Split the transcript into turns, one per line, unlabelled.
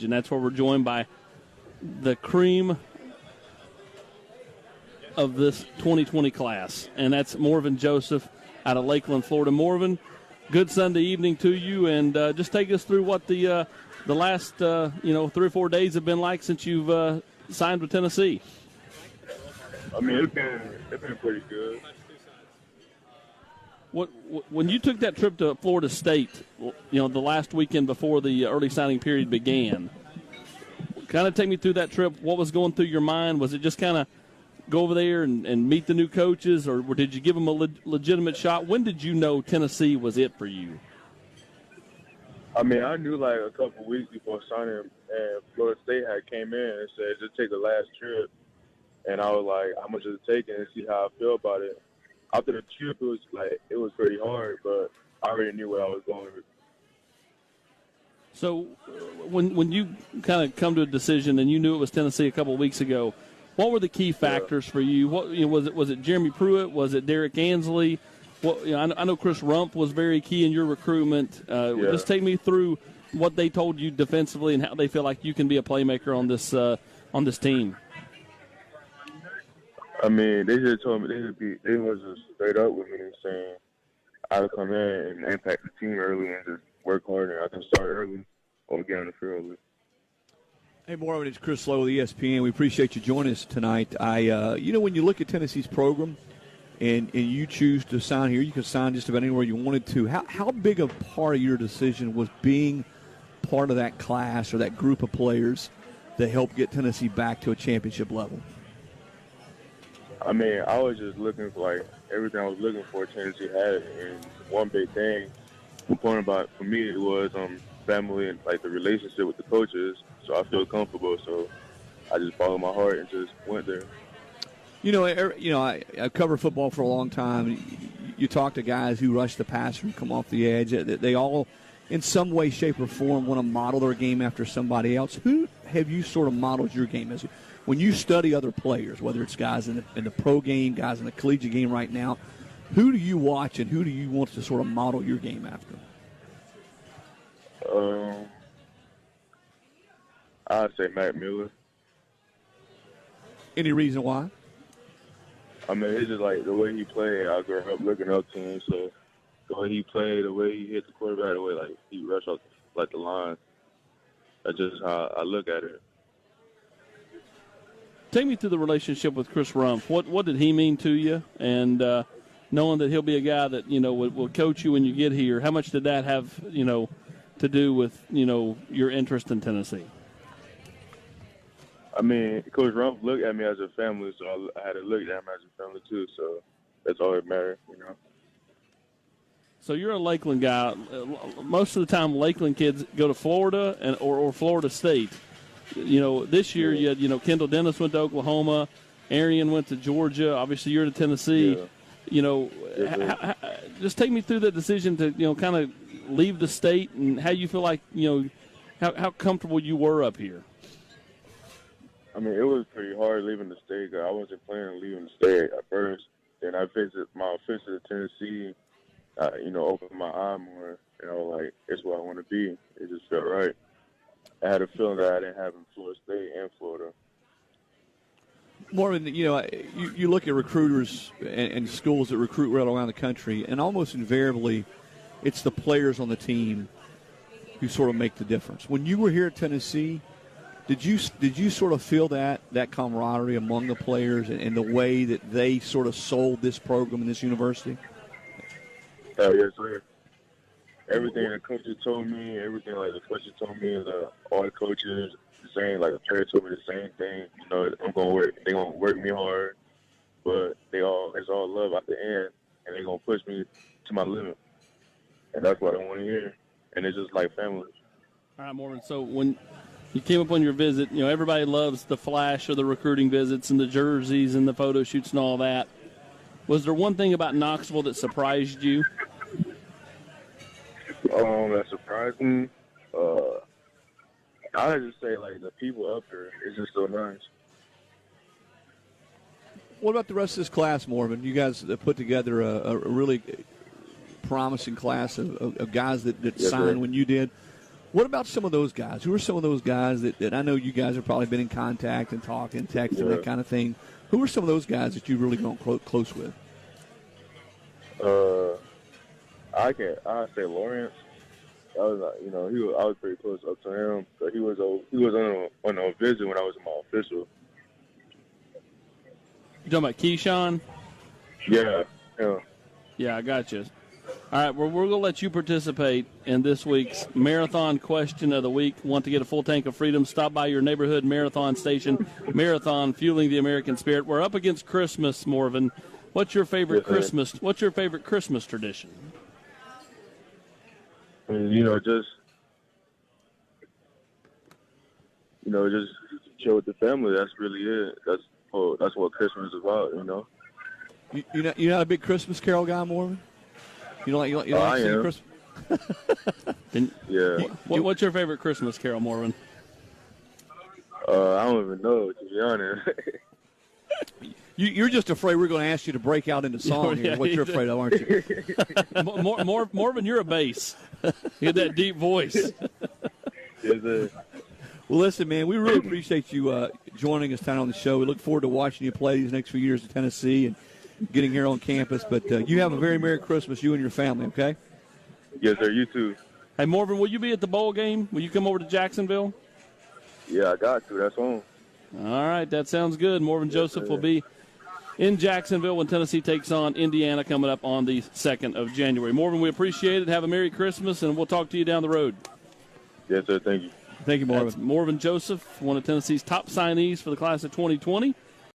And that's where we're joined by the cream of this 2020 class, and that's Morven Joseph out of Lakeland, Florida. Morven, good Sunday evening to you, and just take us through what the last 3 or 4 days have been like since you've signed with Tennessee.
I mean, it's been pretty good.
When you took that trip to Florida State, the last weekend before the early signing period began, kind of take me through that trip. What was going through your mind? Was it just kind of go over there and meet the new coaches, or did you give them a legitimate shot? When did you know Tennessee was it for you?
I mean, I knew like a couple weeks before signing, and Florida State had came in and said, just take the last trip. And I was like, how much is it taking, and see how I feel about it. After the trip, it was pretty hard, but I already knew where I was going.
So when you kind of come to a decision and you knew it was Tennessee a couple of weeks ago, what were the key factors for you? What was it Jeremy Pruitt? Was it Derek Ansley? I know Chris Rumpf was very key in your recruitment. Just take me through what they told you defensively and how they feel like you can be a playmaker on this team.
I mean, they just told me they was just straight up with me saying I would come in and impact the team early and just work hard, and I can start early or get on the field early.
Hey, Morven, it's Chris Lowe with ESPN. We appreciate you joining us tonight. When you look at Tennessee's program and you choose to sign here, you can sign just about anywhere you wanted to. How big a part of your decision was being part of that class or that group of players that helped get Tennessee back to a championship level?
I mean, I was just looking for, like, everything I was looking for Tennessee had. And one big thing, important about for me, it was family and, like, the relationship with the coaches. So I feel comfortable. So I just followed my heart and just went there. I covered football for a long time. You talk to guys who rush the passer and come off the edge. They all, in some way, shape, or form, want to model their game after somebody else. Who have you sort of modeled your game as? When you study other players, whether it's guys in the pro game, guys in the collegiate game right now, who do you watch and who do you want to sort of model your game after? I'd say Matt Miller.
Any reason why?
I mean, it's just like the way he played. I grew up looking up to him, so the way he played, the way he hit the quarterback, the way like he rushed off like the line. That's just how I look at it.
Take me through the relationship with Chris Rumpf. What did he mean to you? And knowing that he'll be a guy that will coach you when you get here, how much did that have to do with your interest in Tennessee?
I mean, Coach Rumpf looked at me as a family, so I had to look at him as a family too. So that's all that matters,
So you're a Lakeland guy. Most of the time, Lakeland kids go to Florida or Florida State. This year you had, Kendall Dennis went to Oklahoma, Arian went to Georgia. Obviously, you're to Tennessee.
Yeah.
Just take me through the decision to kind of leave the state and how you feel like how comfortable you were up here.
I mean, it was pretty hard leaving the state. I wasn't planning on leaving the state at first. Then I visited my visit to Tennessee. Opened my eye more. Like it's where I want to be. It just felt right. I had a feeling that I didn't have in Florida State and Florida.
Morven, you look at recruiters and schools that recruit right around the country, and almost invariably it's the players on the team who sort of make the difference. When you were here at Tennessee, did you sort of feel that camaraderie among the players and the way that they sort of sold this program and this university?
Yes, sir. Everything the coaches told me, everything like the coaches told me, all the coaches the same. Like the players told me the same thing. I'm gonna work. They gonna work me hard, but it's all love at the end, and they gonna push me to my limit, and that's what I want to hear. And it's just like family.
All right, Morven. So when you came up on your visit, everybody loves the flash of the recruiting visits and the jerseys and the photo shoots and all that. Was there one thing about Knoxville that surprised you?
That surprised me. I would just say like the people up here is just so nice.
What about the rest of this class, Morven? You guys have put together a really promising class of guys that signed when you did. What about some of those guys? Who are some of those guys that I know you guys have probably been in contact and talking, texting, that kind of thing? Who are some of those guys that you've really gone close with?
I say Lawrence. I was pretty close up to him. But he was on a visit when I was in my official.
You talking about Keyshawn?
Yeah.
Yeah, I got you. All right, we're going to let you participate in this week's Marathon Question of the Week. Want to get a full tank of freedom? Stop by your neighborhood marathon station. Marathon, fueling the American spirit. We're up against Christmas, Morven. What's your favorite Christmas? What's your favorite Christmas tradition?
Just chill with the family. That's really it. That's what Christmas is about.
You're not a big Christmas Carol guy, Morven? You don't like singing Christmas?
Yeah.
What's your favorite Christmas carol, Morven?
I don't even know, to be honest.
You're just afraid we're going to ask you to break out into song here. What you're afraid of, aren't you?
Morven, you're a bass. You have that deep voice.
Yes, sir.
Well, listen, man, we really appreciate you joining us tonight on the show. We look forward to watching you play these next few years in Tennessee and getting here on campus. But you have a very Merry Christmas, you and your family, okay?
Yes, sir. You too.
Hey, Morven, will you be at the bowl game? Will you come over to Jacksonville?
Yeah, I got to. That's on.
All right, that sounds good. Morven Joseph will be in Jacksonville when Tennessee takes on Indiana coming up on the 2nd of January. Morven, we appreciate it. Have a Merry Christmas, and we'll talk to you down the road.
Yes, sir. Thank you.
Thank you, Morven.
That's Morven Joseph, one of Tennessee's top signees for the class of 2020.